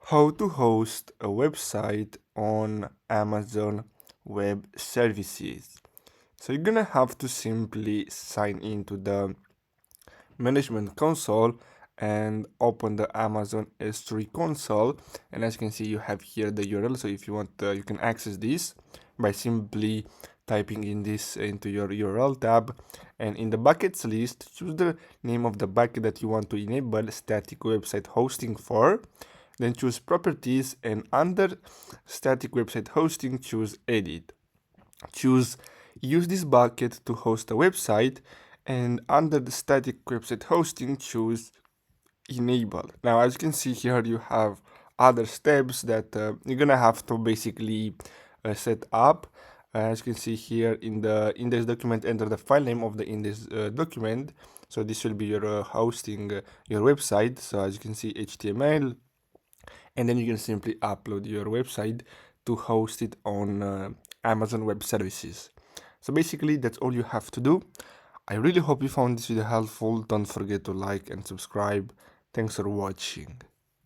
how to host a website on Amazon Web Services. So you're gonna have to simply sign into the management console and open the Amazon S3 console, and as you can see you have here the URL. So if you want you can access this by simply typing in this into your URL tab, and in the buckets list choose the name of the bucket that you want to enable static website hosting for, then choose properties, and under static website hosting choose edit. Choose use this bucket to host a website, and under the static website hosting choose enable. Now as you can see here you have other steps that you're gonna have to basically set up. As you can see here in the index document, enter the file name of the index document. So this will be your hosting your website. So as you can see HTML, and then you can simply upload your website to host it on Amazon Web Services. So basically that's all you have to do. I really hope you found this video helpful. Don't forget to like and subscribe. Thanks for watching.